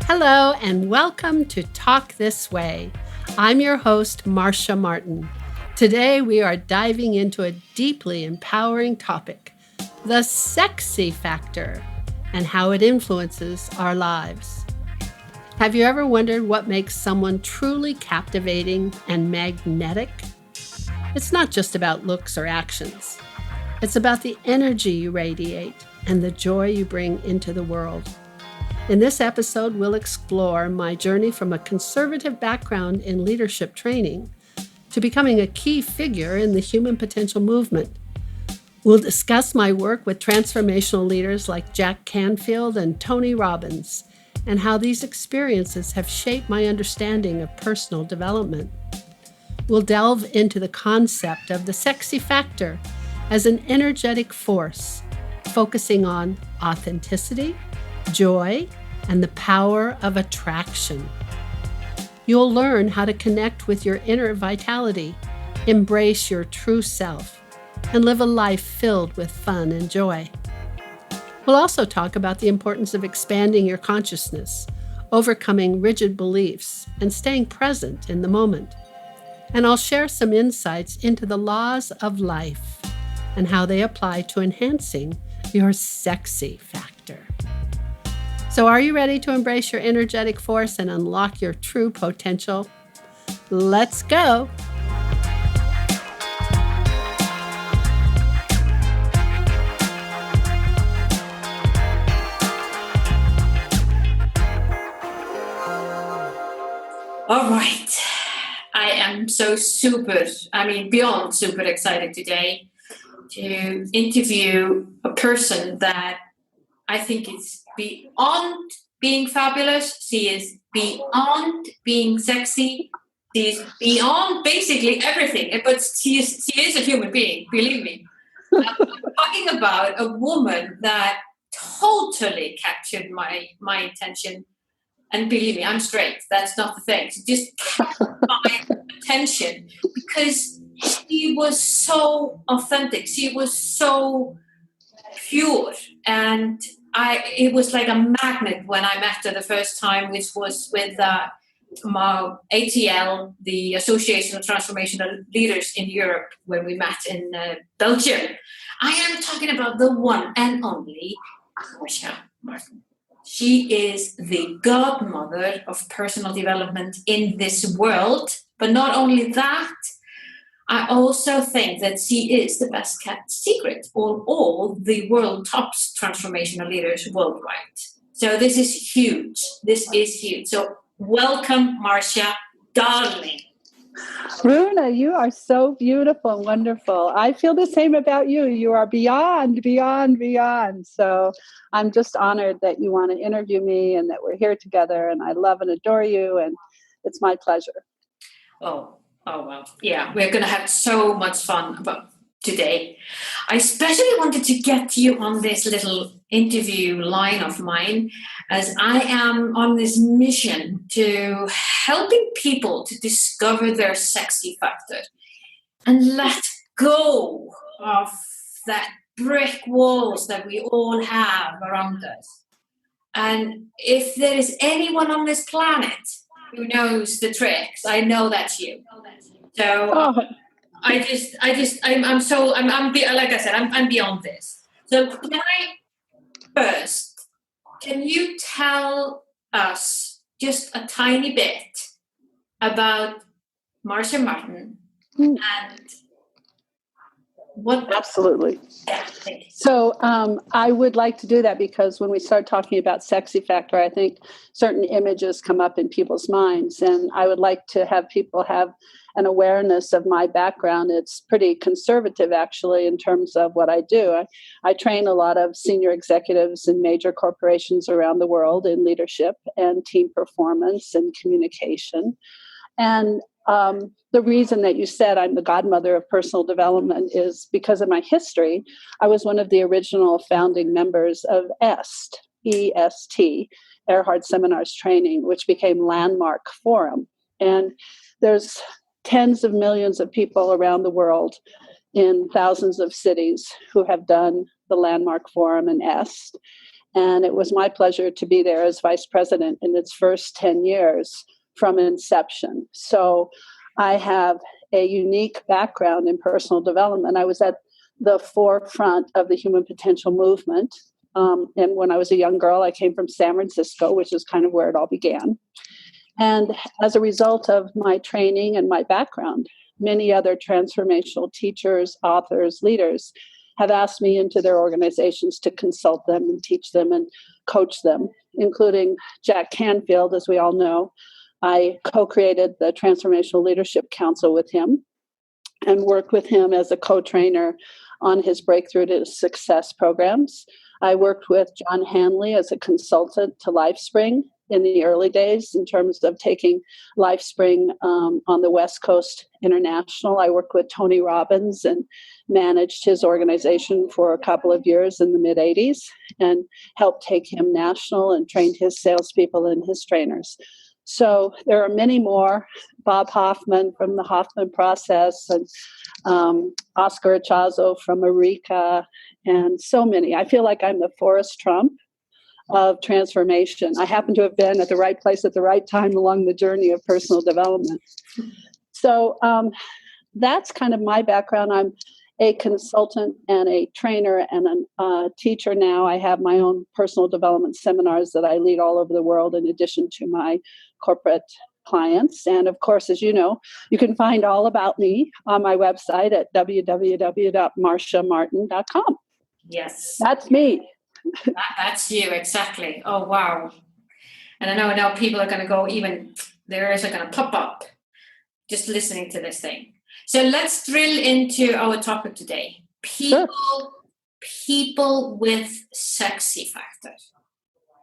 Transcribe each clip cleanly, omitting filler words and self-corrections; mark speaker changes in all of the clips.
Speaker 1: Hello, and welcome to Talk This Way. I'm your host, Marcia Martin. Today, we are diving into a deeply empowering topic, the sexy factor, and how it influences our lives. Have you ever wondered what makes someone truly captivating and magnetic? It's not just about looks or actions. It's about the energy you radiate and the joy you bring into the world. In this episode, we'll explore my journey from a conservative background in leadership training to becoming a key figure in the human potential movement. We'll discuss my work with transformational leaders like Jack Canfield and Tony Robbins, and how these experiences have shaped my understanding of personal development. We'll delve into the concept of the sexy factor as an energetic force, focusing on authenticity, joy, and the power of attraction. You'll learn how to connect with your inner vitality, embrace your true self, and live a life filled with fun and joy. We'll also talk about the importance of expanding your consciousness, overcoming rigid beliefs, and staying present in the moment. And I'll share some insights into the laws of life and how they apply to enhancing your sexy factor. So are you ready to embrace your energetic force and unlock your true potential? Let's go.
Speaker 2: All right. I am beyond super excited today to interview a person that I think is beyond being fabulous. She is beyond being sexy. She is beyond basically everything. But she is a human being, believe me. I'm talking about a woman that totally captured my attention. And believe me, I'm straight. That's not the thing. She just captured my attention because she was so authentic. She was so pure. And it was like a magnet when I met her the first time, which was with ATL, the Association of Transformational Leaders in Europe, when we met in Belgium. I am talking about the one and only Marcia Martin. She is the godmother of personal development in this world. But not only that, I also think that she is the best kept secret for all the world top transformational leaders worldwide. So this is huge. So welcome, Marcia, darling.
Speaker 3: Runa, you are so beautiful and wonderful. I feel the same about you. You are beyond, beyond, beyond. So I'm just honored that you want to interview me and that we're here together. And I love and adore you. And it's my pleasure.
Speaker 2: Oh, well. Yeah, we're going to have so much fun about today. I especially wanted to get you on this little interview line of mine, as I am on this mission to helping people to discover their sexy factor and let go of that brick walls that we all have around us. And if there is anyone on this planet who knows the tricks, I know that's you. So I'm beyond this. So can you tell us just a tiny bit about Marcia Martin and what?
Speaker 3: Absolutely.
Speaker 2: Yeah,
Speaker 3: so I would like to do that because when we start talking about sexy factor, I think certain images come up in people's minds, and I would like to have people have an awareness of my background. It's pretty conservative, actually, in terms of what I do. I train a lot of senior executives in major corporations around the world in leadership and team performance and communication. And the reason that you said I'm the godmother of personal development is because of my history. I was one of the original founding members of EST, Earhart Seminars Training, which became Landmark Forum. And there's tens of millions of people around the world in thousands of cities who have done the Landmark Forum and EST. And it was my pleasure to be there as vice president in its first 10 years from inception. So I have a unique background in personal development. I was at the forefront of the human potential movement. And when I was a young girl, I came from San Francisco, which is kind of where it all began. And as a result of my training and my background, many other transformational teachers, authors, leaders have asked me into their organizations to consult them and teach them and coach them, including Jack Canfield, as we all know. I co-created the Transformational Leadership Council with him and worked with him as a co-trainer on his Breakthrough to Success programs. I worked with John Hanley as a consultant to LifeSpring in the early days in terms of taking LifeSpring on the West Coast International. I worked with Tony Robbins and managed his organization for a couple of years in the mid-'80s and helped take him national and trained his salespeople and his trainers. So there are many more. Bob Hoffman from the Hoffman Process and Oscar Achazo from Eureka and so many. I feel like I'm the Forrest Trump of transformation. I happen to have been at the right place at the right time along the journey of personal development. So that's kind of my background. I'm a consultant and a trainer and a teacher now. I have my own personal development seminars that I lead all over the world in addition to my corporate clients. And of course, as you know, you can find all about me on my website at www.marciamartin.com.
Speaker 2: Yes.
Speaker 3: That's me.
Speaker 2: That's you, exactly. Oh, wow. And I know now people are going to go their ears are going to pop up just listening to this thing. So let's drill into our topic today. People with sexy factor.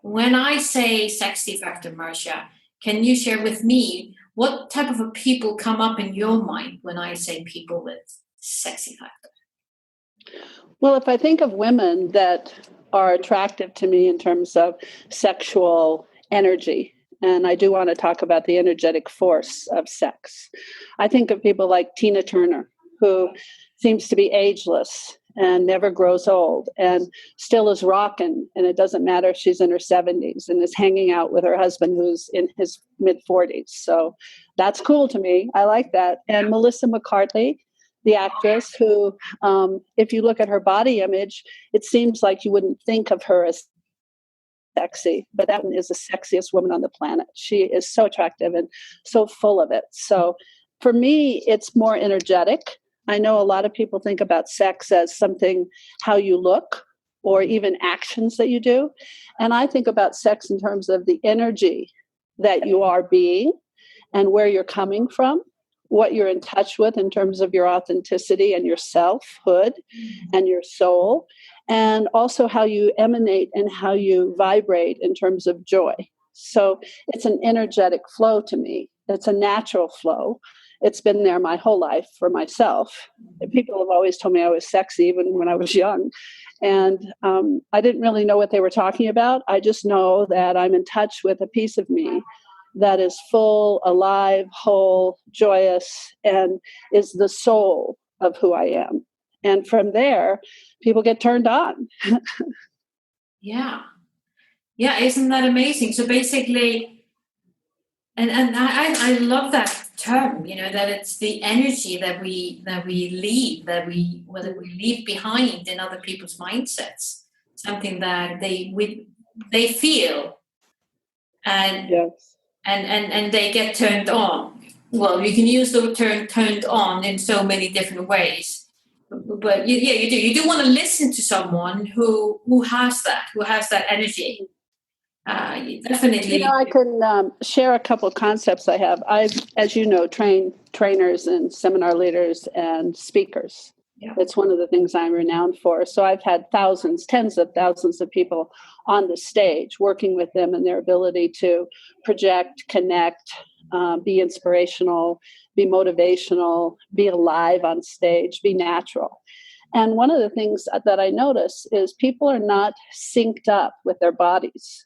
Speaker 2: When I say sexy factor, Marcia, can you share with me what type of a people come up in your mind when I say people with sexy factor?
Speaker 3: Well, if I think of women that are attractive to me in terms of sexual energy, and I do want to talk about the energetic force of sex, I think of people like Tina Turner, who seems to be ageless and never grows old and still is rocking. And it doesn't matter if she's in her 70s and is hanging out with her husband who's in his mid-40s. So that's cool to me. I like that. And Melissa McCarthy, the actress who, if you look at her body image, it seems like you wouldn't think of her as sexy, but that one is the sexiest woman on the planet. She is so attractive and so full of it. So for me, it's more energetic. I know a lot of people think about sex as something, how you look, or even actions that you do. And I think about sex in terms of the energy that you are being and where you're coming from, what you're in touch with in terms of your authenticity and your selfhood and your soul, and also how you emanate and how you vibrate in terms of joy. So it's an energetic flow to me. It's a natural flow. It's been there my whole life for myself. People have always told me I was sexy, even when I was young. And I didn't really know what they were talking about. I just know that I'm in touch with a piece of me that is full, alive, whole, joyous, and is the soul of who I am. And from there, people get turned on.
Speaker 2: Yeah. Yeah, isn't that amazing? So basically, and I love that term, that it's the energy that we leave, whether we leave behind in other people's mindsets, something that they feel and
Speaker 3: Yes.
Speaker 2: and they get turned on. Well, you can use the term turned on in so many different ways, but you do want to listen to someone who has that energy. Definitely.
Speaker 3: I can share a couple of concepts I have. I've, as you know, trained trainers and seminar leaders and speakers. Yeah. It's one of the things I'm renowned for. So I've had thousands, tens of thousands of people on the stage working with them and their ability to project, connect, be inspirational, be motivational, be alive on stage, be natural. And one of the things that I notice is people are not synced up with their bodies.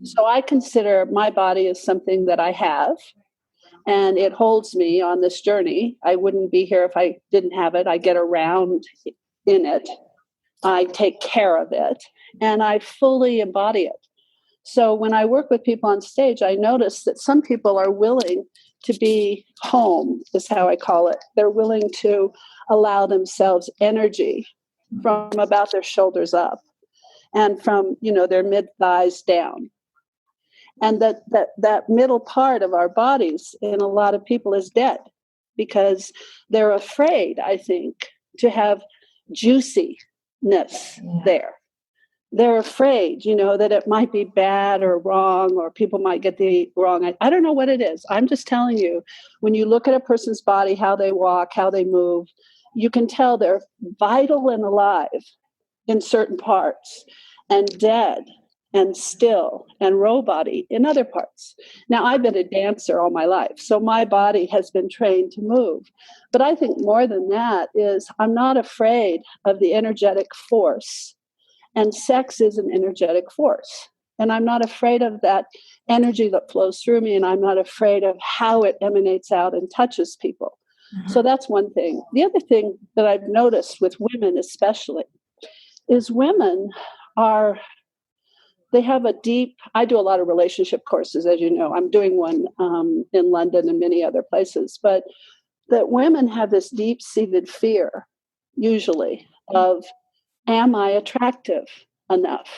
Speaker 3: So I consider my body as something that I have, and it holds me on this journey. I wouldn't be here if I didn't have it. I get around in it. I take care of it, and I fully embody it. So when I work with people on stage, I notice that some people are willing to be home, is how I call it. They're willing to allow themselves energy from about their shoulders up and from, their mid thighs down. And that middle part of our bodies in a lot of people is dead because they're afraid, I think, to have juiciness there. They're afraid, that it might be bad or wrong, or people might get the wrong. I don't know what it is. I'm just telling you, when you look at a person's body, how they walk, how they move, you can tell they're vital and alive in certain parts and dead and still and robot-y in other parts. Now, I've been a dancer all my life, so my body has been trained to move. But I think more than that is I'm not afraid of the energetic force. And sex is an energetic force. And I'm not afraid of that energy that flows through me. And I'm not afraid of how it emanates out and touches people. Mm-hmm. So that's one thing. The other thing that I've noticed with women especially is women they have a deep, I do a lot of relationship courses, as you know. I'm doing one in London and many other places. But that women have this deep-seated fear, usually, of, am I attractive enough?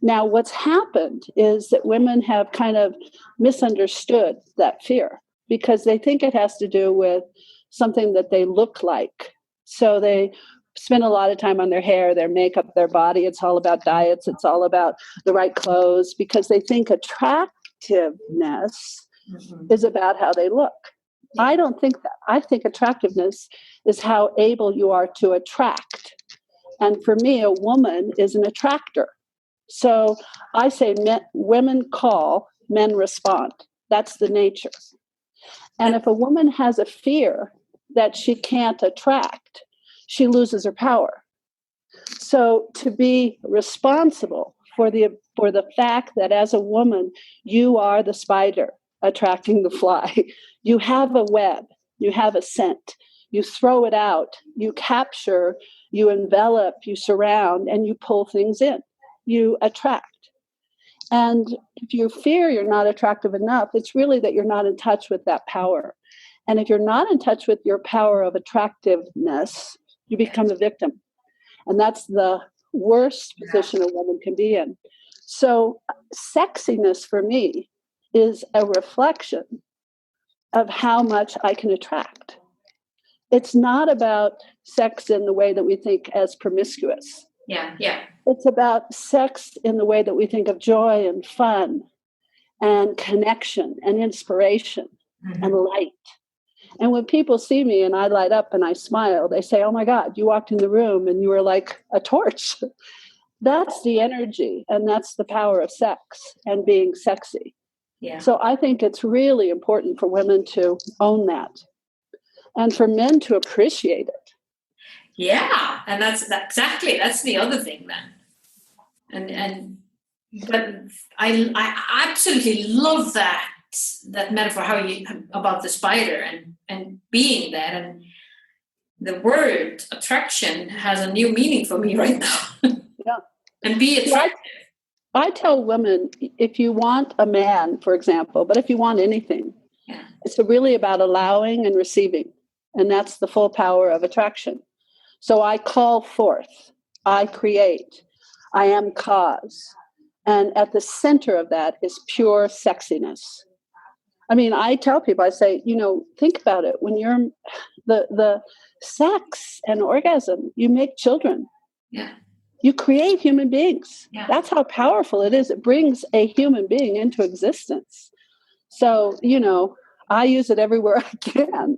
Speaker 3: Now, what's happened is that women have kind of misunderstood that fear because they think it has to do with something that they look like. So they spend a lot of time on their hair, their makeup, their body. It's all about diets. It's all about the right clothes because they think attractiveness is about how they look. I don't think that. I think attractiveness is how able you are to attract. And for me, a woman is an attractor. So I say women call, men respond. That's the nature. And if a woman has a fear that she can't attract, she loses her power. So to be responsible for the fact that as a woman, you are the spider attracting the fly. You have a web, you have a scent, you throw it out, you capture, you envelop, you surround, and you pull things in. You attract. And if you fear you're not attractive enough, it's really that you're not in touch with that power. And if you're not in touch with your power of attractiveness, you become a victim. And that's the worst position a woman can be in. So sexiness for me is a reflection of how much I can attract. It's not about sex in the way that we think as promiscuous.
Speaker 2: Yeah.
Speaker 3: It's about sex in the way that we think of joy and fun and connection and inspiration and light. And when people see me and I light up and I smile, they say, oh my God, you walked in the room and you were like a torch. That's the energy and that's the power of sex and being sexy. Yeah. So I think it's really important for women to own that and for men to appreciate it.
Speaker 2: Yeah, and that's the other thing then. But I absolutely love that metaphor about the spider and being that, and the word attraction has a new meaning for me right now.
Speaker 3: Yeah.
Speaker 2: And be attractive.
Speaker 3: I tell women, if you want a man, for example, but if you want anything, it's really about allowing and receiving. And that's the full power of attraction. So I call forth, I create, I am cause. And at the center of that is pure sexiness. I mean, I tell people, I say, think about it. When you're the sex and orgasm, you make children.
Speaker 2: Yeah.
Speaker 3: You create human beings.
Speaker 2: Yeah.
Speaker 3: That's how powerful it is. It brings a human being into existence. So, I use it everywhere I can.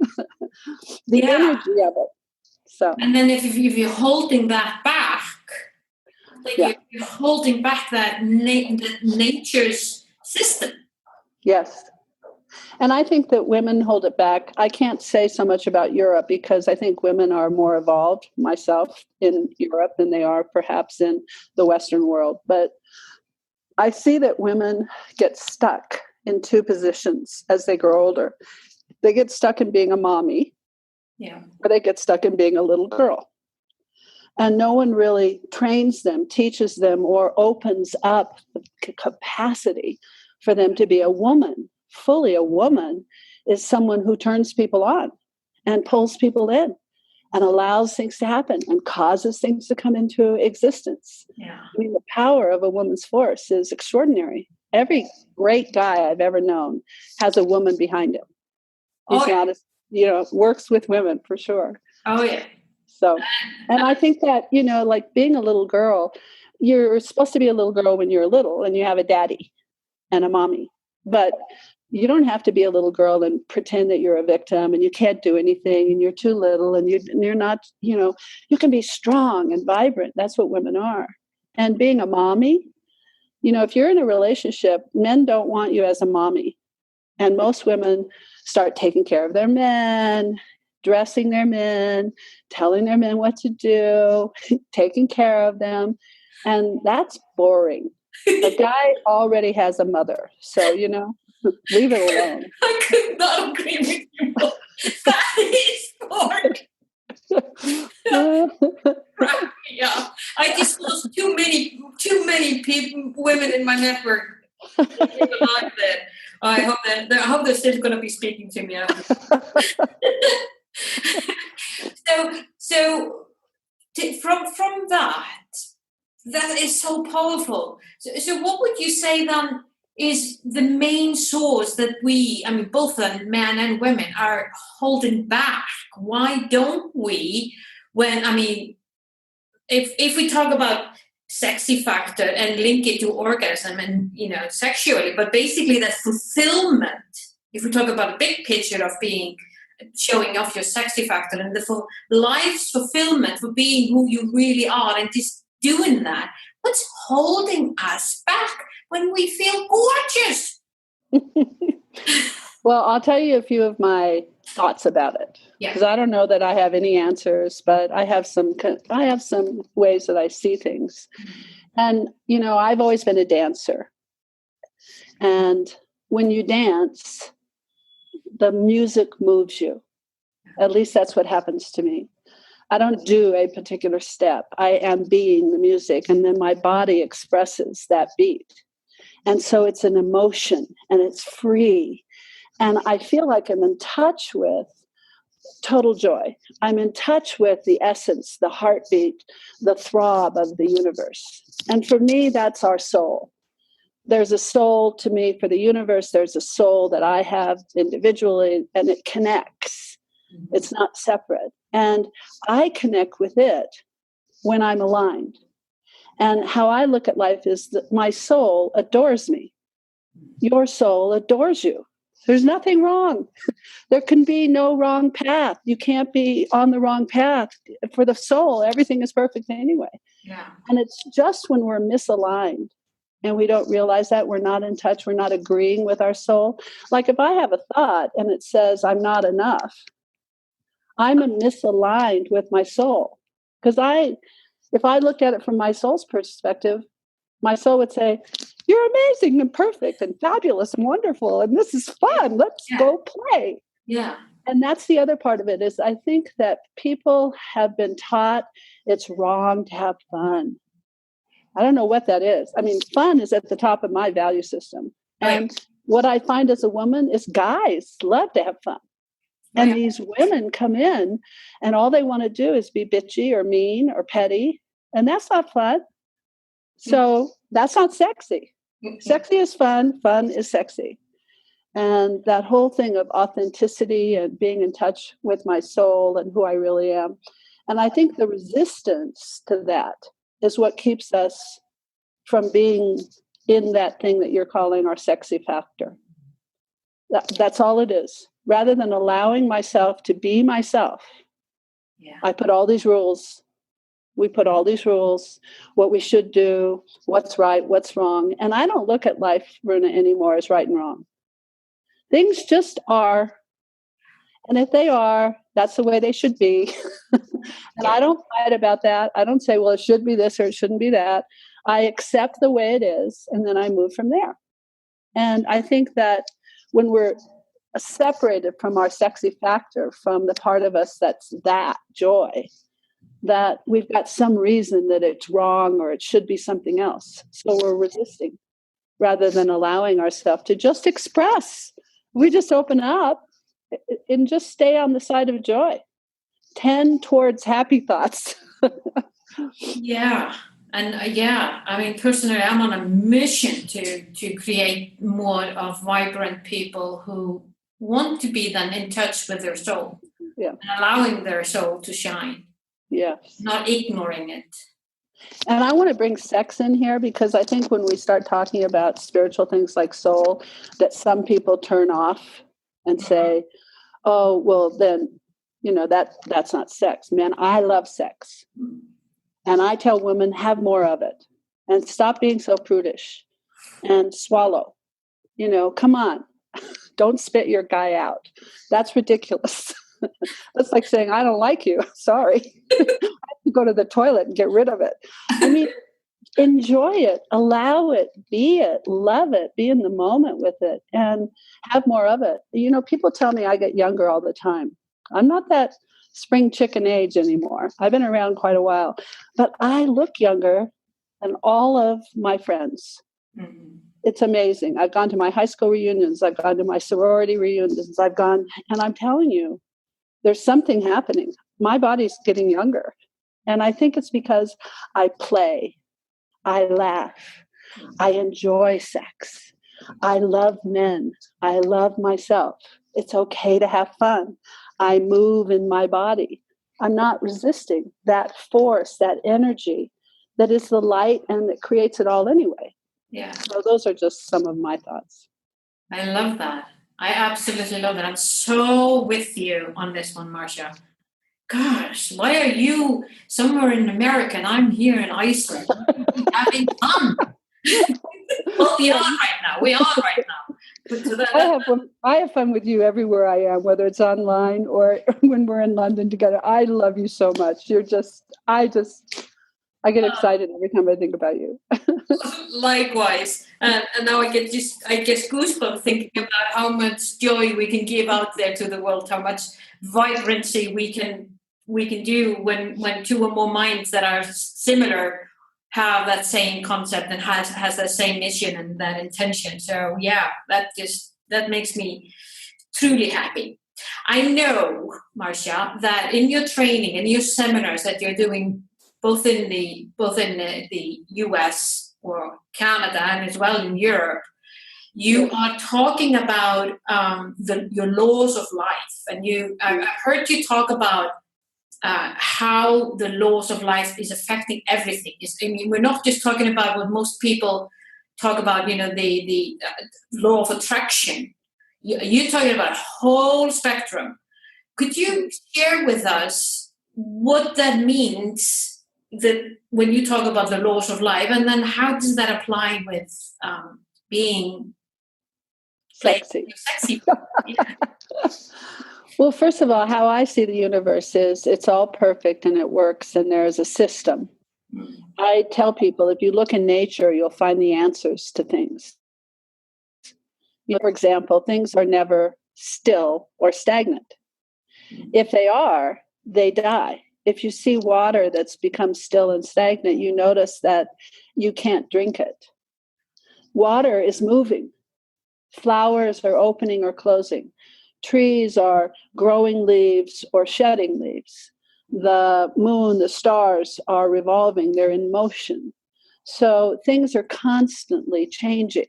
Speaker 3: The energy of it. So.
Speaker 2: And then if you're holding that back, you're holding back that nature's system.
Speaker 3: Yes. And I think that women hold it back. I can't say so much about Europe because I think women are more evolved myself in Europe than they are perhaps in the Western world. But I see that women get stuck in two positions as they grow older. They get stuck in being a mommy, or they get stuck in being a little girl. And no one really trains them, teaches them, or opens up the capacity for them to be a woman. Fully a woman is someone who turns people on and pulls people in and allows things to happen and causes things to come into existence.
Speaker 2: Yeah.
Speaker 3: I mean, the power of a woman's force is extraordinary. Every great guy I've ever known has a woman behind him. He's not, works with women for sure.
Speaker 2: Oh, yeah.
Speaker 3: So, and I think that, like being a little girl, you're supposed to be a little girl when you're little and you have a daddy and a mommy, but you don't have to be a little girl and pretend that you're a victim and you can't do anything and you're too little and you're not, you can be strong and vibrant. That's what women are. And being a mommy, if you're in a relationship, men don't want you as a mommy. And most women start taking care of their men, dressing their men, telling their men what to do, taking care of them. And that's boring. A guy already has a mother. So, leave it alone.
Speaker 2: I could not agree with you more. That is boring. Yeah. I just lost too many women in my network. Like that. I hope they're still going to be speaking to me after. From that is so powerful. So what would you say then is the main source that both men and women are holding back? Why don't we, if we talk about sexy factor and link it to orgasm and, sexually, but basically that fulfillment, if we talk about a big picture of showing off your sexy factor and the life's fulfillment for being who you really are and just doing that, what's holding us back when we feel gorgeous?
Speaker 3: Well, I'll tell you a few of my thoughts about it, because I don't know that I have any answers, but I have some ways that I see things. And, I've always been a dancer. And when you dance, the music moves you. At least that's what happens to me. I don't do a particular step. I am being the music, and then my body expresses that beat. And so it's an emotion, and it's free. And I feel like I'm in touch with total joy. I'm in touch with the essence, the heartbeat, the throb of the universe. And for me, that's our soul. There's a soul to me for the universe. There's a soul that I have individually, and it connects. It's not separate. And I connect with it when I'm aligned. And how I look at life is that my soul adores me. Your soul adores you. There's nothing wrong. There can be no wrong path. You can't be on the wrong path. For the soul, everything is perfect anyway.
Speaker 2: Yeah.
Speaker 3: And it's just when we're misaligned and we don't realize that, we're not in touch, we're not agreeing with our soul. Like if I have a thought and it says I'm not enough, I'm misaligned with my soul. Because if I looked at it from my soul's perspective, my soul would say, you're amazing and perfect and fabulous and wonderful, and this is fun. Let's go play.
Speaker 2: Yeah.
Speaker 3: And that's the other part of it, is I think that people have been taught it's wrong to have fun. I don't know what that is. I mean, fun is at the top of my value system. And what I find as a woman is guys love to have fun. And these women come in and all they want to do is be bitchy or mean or petty. And that's not fun. So that's not sexy. Sexy is fun. Fun is sexy. And that whole thing of authenticity and being in touch with my soul and who I really am. And I think the resistance to that is what keeps us from being in that thing that you're calling our sexy factor. That's all it is. Rather than allowing myself to be myself, I put all these rules. We put all these rules, what we should do, what's right, what's wrong. And I don't look at life, Runa, anymore as right and wrong. Things just are. And if they are, that's the way they should be. And I don't fight about that. I don't say, well, it should be this or it shouldn't be that. I accept the way it is, and then I move from there. And I think that when we're separated from our sexy factor, from the part of us that's that joy, that we've got some reason that it's wrong or it should be something else. So we're resisting rather than allowing ourselves to just express. We just open up and just stay on the side of joy. Tend towards happy thoughts.
Speaker 2: Yeah. And I mean, personally, I'm on a mission to create more of vibrant people who want to be then in touch with their soul, and allowing their soul to shine.
Speaker 3: Yes.
Speaker 2: Not ignoring it.
Speaker 3: And I want to bring sex in here because I think when we start talking about spiritual things like soul, that some people turn off and say, oh, well, then, that's not sex. Man, I love sex. And I tell women, have more of it and stop being so prudish and swallow. Come on, don't spit your guy out. That's ridiculous. That's like saying, I don't like you. Sorry. I have to go to the toilet and get rid of it. I mean, enjoy it, allow it, love it, be in the moment with it, and have more of it. People tell me I get younger all the time. I'm not that spring chicken age anymore. I've been around quite a while, but I look younger than all of my friends. Mm-hmm. It's amazing. I've gone to my high school reunions. I've gone to my sorority reunions. And I'm telling you, there's something happening. My body's getting younger. And I think it's because I play, I laugh, I enjoy sex, I love men, I love myself. It's okay to have fun. I move in my body. I'm not resisting that force, that energy that is the light and that creates it all anyway.
Speaker 2: Yeah.
Speaker 3: So those are just some of my thoughts.
Speaker 2: I love that. I absolutely love that. I'm so with you on this one, Marcia. Gosh, why are you somewhere in America and I'm here in Iceland having fun? Well, we are right now. So
Speaker 3: I have fun with you everywhere I am, whether it's online or when we're in London together. I love you so much. I get excited every time I think about you.
Speaker 2: Likewise, and now I get goosebumps thinking about how much joy we can give out there to the world, how much vibrancy we can do when two or more minds that are similar have that same concept and has that same mission and that intention. So yeah, that makes me truly happy. I know, Marcia, that in your training and your seminars that you're doing both in the US or Canada and as well in Europe, you are talking about your laws of life, and I've heard you talk about how the laws of life is affecting everything. We're not just talking about what most people talk about, the law of attraction. You're talking about a whole spectrum. Could you share with us what that means? That when you talk about the laws of life, and then how does that apply with being
Speaker 3: sexy?
Speaker 2: Yeah.
Speaker 3: Well, first of all, how I see the universe is it's all perfect and it works, and there's a system. Mm-hmm. I tell people, if you look in nature, you'll find the answers to things. For example, things are never still or stagnant. Mm-hmm. If they are, they die. If you see water that's become still and stagnant, you notice that you can't drink it. Water is moving. Flowers are opening or closing. Trees are growing leaves or shedding leaves. The moon, the stars are revolving. They're in motion. So things are constantly changing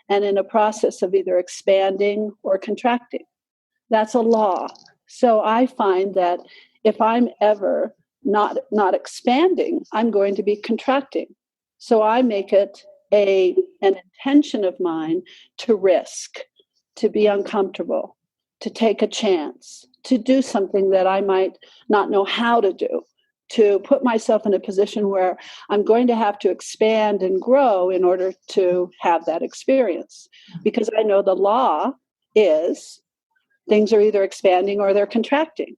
Speaker 3: and in a process of either expanding or contracting. That's a law. So I find that if I'm ever not expanding, I'm going to be contracting. So I make it an intention of mine to risk, to be uncomfortable, to take a chance, to do something that I might not know how to do, to put myself in a position where I'm going to have to expand and grow in order to have that experience. Because I know the law is things are either expanding or they're contracting.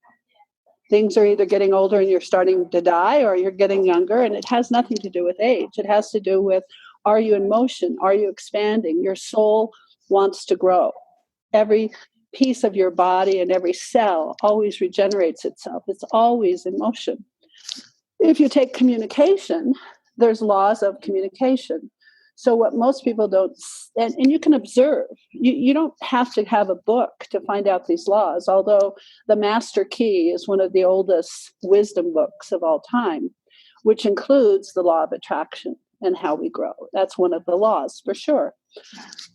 Speaker 3: Things are either getting older and you're starting to die, or you're getting younger, and it has nothing to do with age. It has to do with, are you in motion? Are you expanding? Your soul wants to grow. Every piece of your body and every cell always regenerates itself. It's always in motion. If you take communication, there's laws of communication. So what most people don't, and you can observe, you don't have to have a book to find out these laws, although the Master Key is one of the oldest wisdom books of all time, which includes the law of attraction and how we grow. That's one of the laws for sure.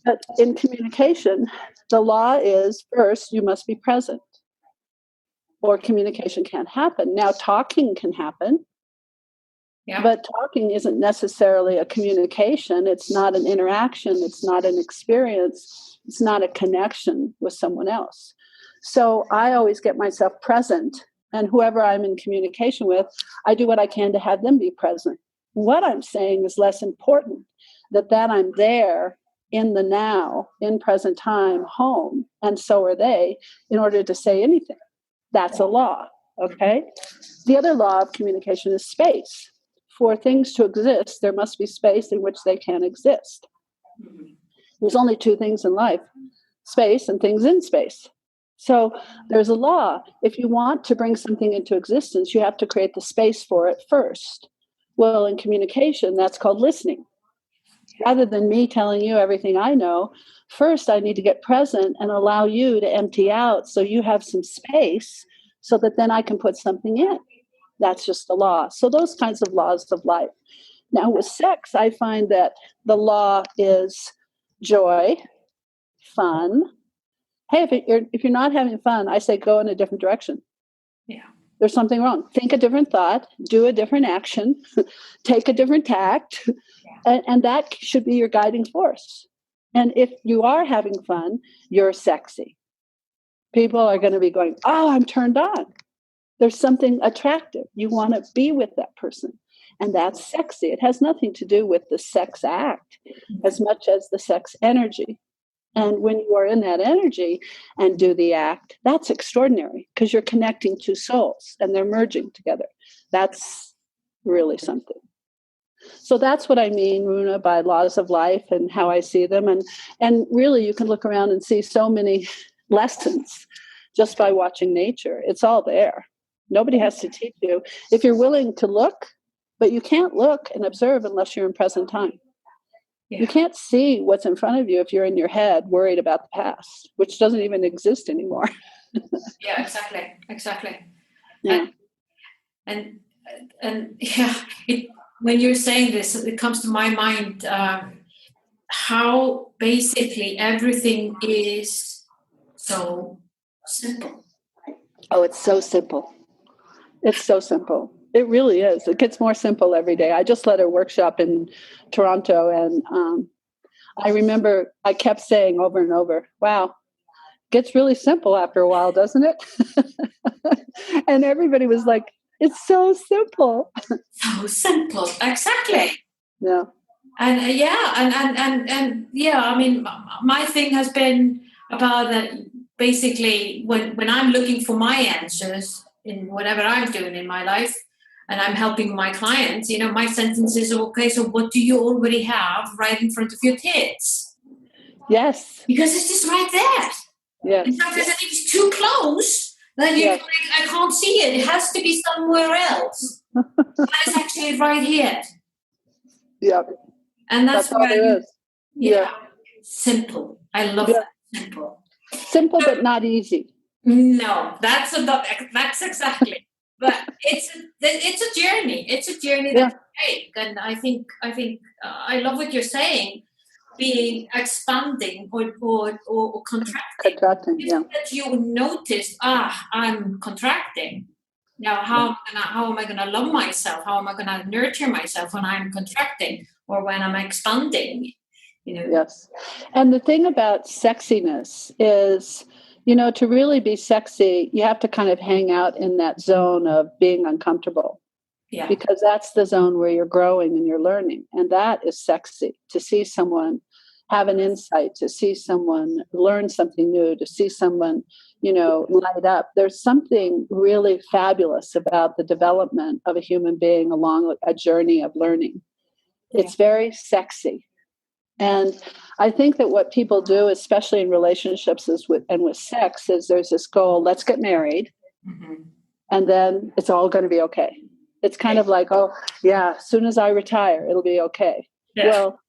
Speaker 3: But in communication, the law is first, you must be present, or communication can't happen. Now, talking can happen. Yeah. But talking isn't necessarily a communication. It's not an interaction. It's not an experience. It's not a connection with someone else. So I always get myself present. And whoever I'm in communication with, I do what I can to have them be present. What I'm saying is less important, that I'm there in the now, in present time, home, and so are they, in order to say anything. That's a law, okay? The other law of communication is space. For things to exist, there must be space in which they can exist. There's only two things in life, space and things in space. So there's a law. If you want to bring something into existence, you have to create the space for it first. Well, in communication, that's called listening. Rather than me telling you everything I know, first I need to get present and allow you to empty out so you have some space so that then I can put something in. That's just the law. So those kinds of laws of life. Now with sex, I find that the law is joy, fun. Hey, if you're not having fun, I say go in a different direction. Yeah. There's something wrong. Think a different thought, do a different action, take a different tact, and that should be your guiding force. And if you are having fun, you're sexy. People are going to be going, oh, I'm turned on. There's something attractive. You want to be with that person. And that's sexy. It has nothing to do with the sex act as much as the sex energy. And when you are in that energy and do the act, that's extraordinary because you're connecting two souls and they're merging together. That's really something. So that's what I mean, Runa, by laws of life and how I see them. And really, you can look around and see so many lessons just by watching nature. It's all there. Nobody has to teach you. If you're willing to look, but you can't look and observe unless you're in present time. Yeah. You can't see what's in front of you if you're in your head worried about the past, which doesn't even exist anymore.
Speaker 2: Yeah, exactly. Yeah. And yeah, when you're saying this, it comes to my mind how basically everything is so simple.
Speaker 3: Oh, it's so simple. It's so simple. It really is. It gets more simple every day. I just led a workshop in Toronto, and I remember I kept saying over and over, wow, it gets really simple after a while, doesn't it? And everybody was like, it's so simple.
Speaker 2: So simple. Exactly.
Speaker 3: Yeah.
Speaker 2: And and yeah, I mean, my thing has been about that basically when I'm looking for my answers in whatever I'm doing in my life, and I'm helping my clients, my sentence is, okay, so what do you already have right in front of your kids?
Speaker 3: Yes.
Speaker 2: Because it's just right there.
Speaker 3: Yes.
Speaker 2: In fact, if it's too close, then you're like, I can't see it. It has to be somewhere else. But it's actually right here.
Speaker 3: Yeah.
Speaker 2: And that's
Speaker 3: all there is.
Speaker 2: Yeah. Simple. I love that. Simple.
Speaker 3: Simple, but not easy.
Speaker 2: No, that's exactly. But it's a journey. It's a journey that you take, and I think I love what you're saying. Being expanding or contracting.
Speaker 3: Yeah.
Speaker 2: That you notice, I'm contracting. Now, how am I gonna love myself? How am I gonna nurture myself when I'm contracting or when I'm expanding?
Speaker 3: Yes. And the thing about sexiness is, to really be sexy, you have to kind of hang out in that zone of being uncomfortable. Yeah. Because that's the zone where you're growing and you're learning. And that is sexy, to see someone have an insight, to see someone learn something new, to see someone, light up. There's something really fabulous about the development of a human being along a journey of learning. Yeah. It's very sexy. And I think that what people do, especially in relationships with sex, is there's this goal, let's get married, and then it's all going to be okay. It's kind of like, oh, yeah, as soon as I retire, it'll be okay.
Speaker 2: Yeah.
Speaker 3: Well,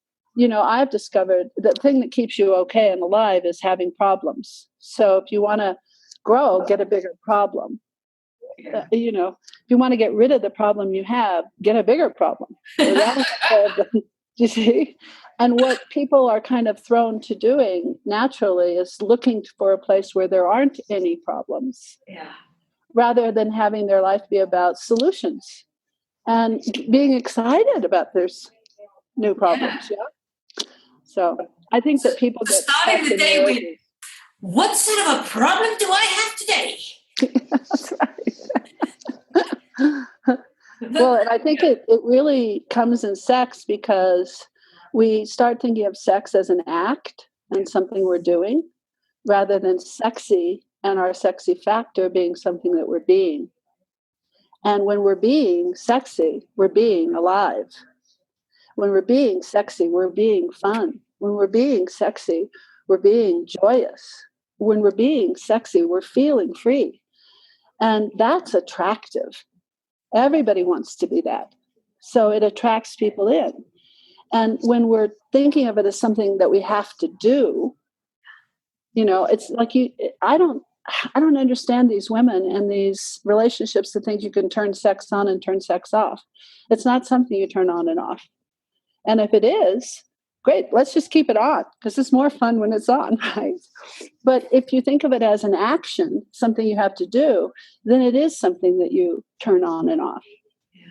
Speaker 3: I've discovered the thing that keeps you okay and alive is having problems. So if you want to grow, get a bigger problem.
Speaker 2: Yeah.
Speaker 3: If you want to get rid of the problem you have, get a bigger problem. You see? And what people are kind of thrown to doing naturally is looking for a place where there aren't any problems.
Speaker 2: Yeah.
Speaker 3: Rather than having their life be about solutions and being excited about there's new problems. Yeah. So I think that people get
Speaker 2: starting the day with, what sort of a problem do I have today?
Speaker 3: That's right. Well, and I think it really comes in sex because we start thinking of sex as an act and something we're doing rather than sexy and our sexy factor being something that we're being. And when we're being sexy, we're being alive. When we're being sexy, we're being fun. When we're being sexy, we're being joyous. When we're being sexy, we're feeling free. And that's attractive. Everybody wants to be that. So it attracts people in. And when we're thinking of it as something that we have to do, it's like I don't understand these women and these relationships that think you can turn sex on and turn sex off. It's not something you turn on and off. And if it is, great, let's just keep it on because it's more fun when it's on, right? But if you think of it as an action, something you have to do, then it is something that you turn on and off.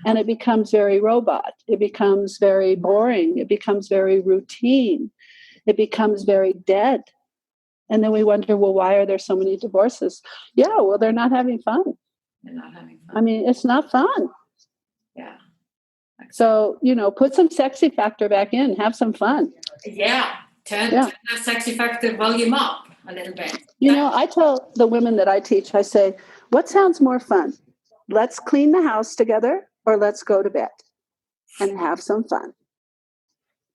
Speaker 3: And it becomes very robot. It becomes very boring. It becomes very routine. It becomes very dead. And then we wonder, well, why are there so many divorces? Yeah, well, they're not having fun.
Speaker 2: They're not having fun.
Speaker 3: I mean, it's not fun.
Speaker 2: Yeah.
Speaker 3: So, put some sexy factor back in. Have some fun.
Speaker 2: Yeah. Turn that sexy factor volume up a little bit.
Speaker 3: I tell the women that I teach, I say, what sounds more fun? Let's clean the house together or let's go to bed and have some fun.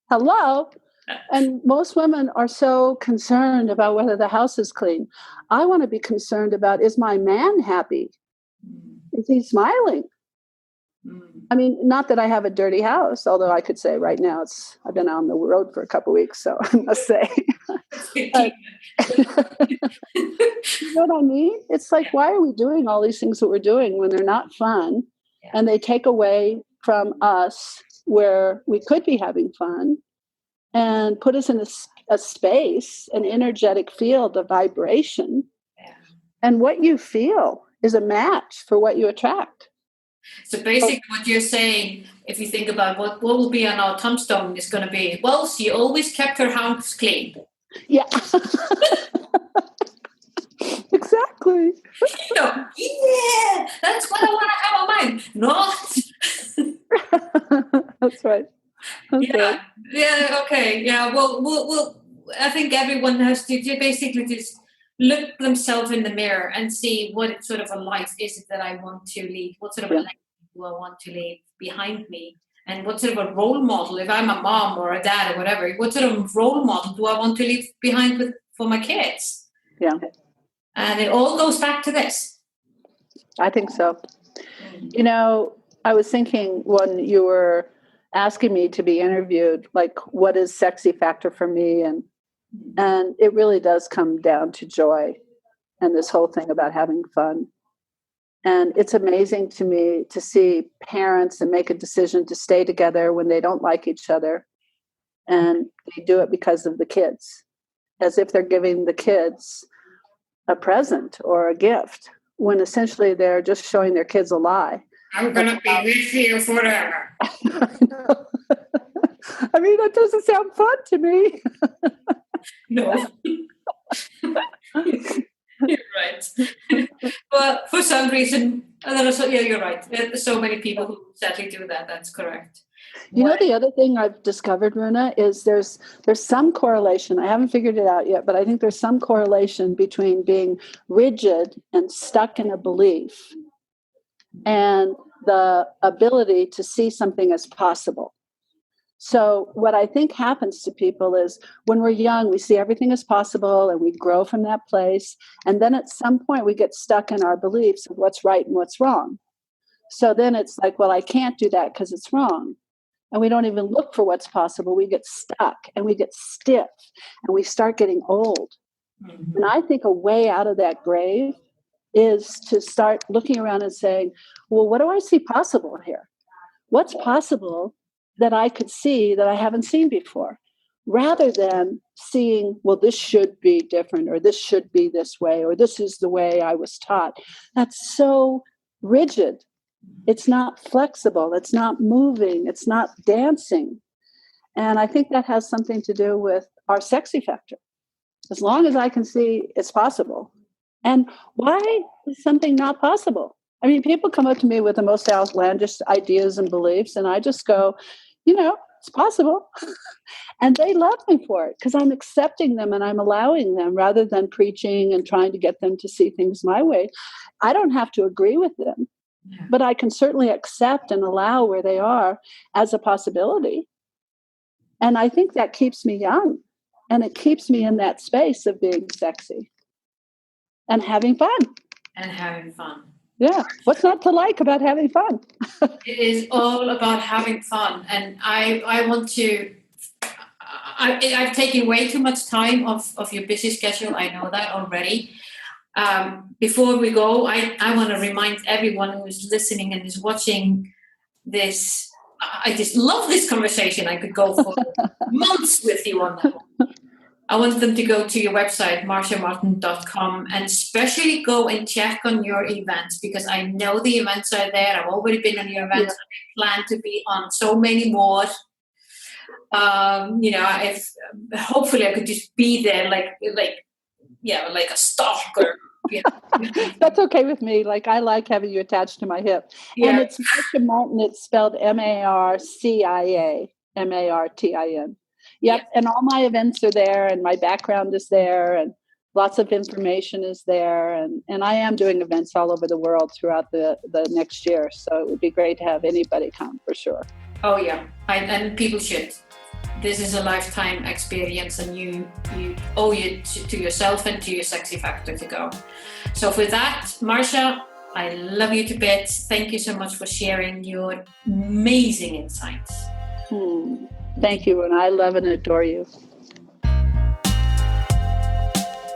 Speaker 3: Hello? And most women are so concerned about whether the house is clean. I want to be concerned about, is my man happy? Is he smiling? I mean, not that I have a dirty house, although I could say right now I've been on the road for a couple of weeks, so I must say. You know what I mean? It's like, why are we doing all these things that we're doing when they're not fun and they take away from us where we could be having fun and put us in a space, an energetic field, a vibration.
Speaker 2: Yeah.
Speaker 3: And what you feel is a match for what you attract.
Speaker 2: So basically what you're saying, if you think about what will be on our tombstone is going to be, well, she always kept her house clean.
Speaker 3: Yeah. Exactly.
Speaker 2: Yeah, that's what I want to have on mind. Not.
Speaker 3: That's right.
Speaker 2: Right. Yeah. Okay. Yeah. Well. I think everyone has to basically just look themselves in the mirror and see what sort of a life is it that I want to lead. What sort of a legacy do I want to leave behind me? And what sort of a role model, if I'm a mom or a dad or whatever, what sort of role model do I want to leave behind for my kids?
Speaker 3: Yeah.
Speaker 2: And it all goes back to this.
Speaker 3: I think so. I was thinking when you were asking me to be interviewed, like, what is sexy factor for me? And it really does come down to joy and this whole thing about having fun. And it's amazing to me to see parents and make a decision to stay together when they don't like each other. And they do it because of the kids, as if they're giving the kids a present or a gift, when essentially they're just showing their kids a lie.
Speaker 2: I'm going to be with you forever.
Speaker 3: I mean, that doesn't sound fun to me.
Speaker 2: No. You're right. But for some reason, you're right. There's so many people who sadly do that. That's correct.
Speaker 3: The other thing I've discovered, Runa, is there's some correlation. I haven't figured it out yet, but I think there's some correlation between being rigid and stuck in a belief and the ability to see something as possible. So what I think happens to people is when we're young, we see everything as possible and we grow from that place. And then at some point we get stuck in our beliefs of what's right and what's wrong. So then it's like, well, I can't do that because it's wrong. And we don't even look for what's possible. We get stuck and we get stiff and we start getting old. Mm-hmm. And I think a way out of that grave is to start looking around and saying, well, what do I see possible here? What's possible that I could see that I haven't seen before? Rather than seeing, well, this should be different, or this should be this way, or this is the way I was taught. That's so rigid. It's not flexible. It's not moving. It's not dancing. And I think that has something to do with our sexy factor. As long as I can see it's possible. And why is something not possible? I mean, people come up to me with the most outlandish ideas and beliefs, and I just go, it's possible. And they love me for it because I'm accepting them and I'm allowing them rather than preaching and trying to get them to see things my way. I don't have to agree with them, but I can certainly accept and allow where they are as a possibility. And I think that keeps me young, and it keeps me in that space of being sexy and having fun. Yeah. What's not to like about having fun?
Speaker 2: It is all about having fun. And I want to, I've taken way too much time of your busy schedule. I know that already. Before we go, I want to remind everyone who is listening and is watching this. I just love this conversation. I could go for months with you on that one. I want them to go to your website, marciamartin.com, and especially go and check on your events, because I know the events are there. I've already been on your events. Yeah. I plan to be on so many more. If hopefully I could just be there like a stalker.
Speaker 3: That's okay with me. Like, I like having you attached to my hip. Yeah. And it's Marcia Martin. It's spelled Marcia, Martin. Yep. And all my events are there, and my background is there, and lots of information is there. And I am doing events all over the world throughout the next year. So it would be great to have anybody come for sure.
Speaker 2: Oh, yeah. And people should. This is a lifetime experience, and you owe it to yourself and to your sexy factor to go. So for that, Marcia, I love you to bits. Thank you so much for sharing your amazing insights.
Speaker 3: Thank you, and I love and adore you.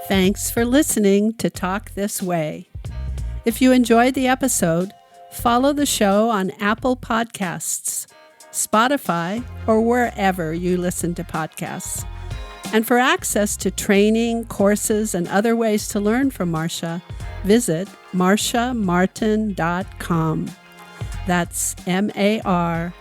Speaker 1: Thanks for listening to Talk This Way. If you enjoyed the episode, follow the show on Apple Podcasts, Spotify, or wherever you listen to podcasts. And for access to training, courses, and other ways to learn from Marcia, visit marciamartin.com. That's MARCIA.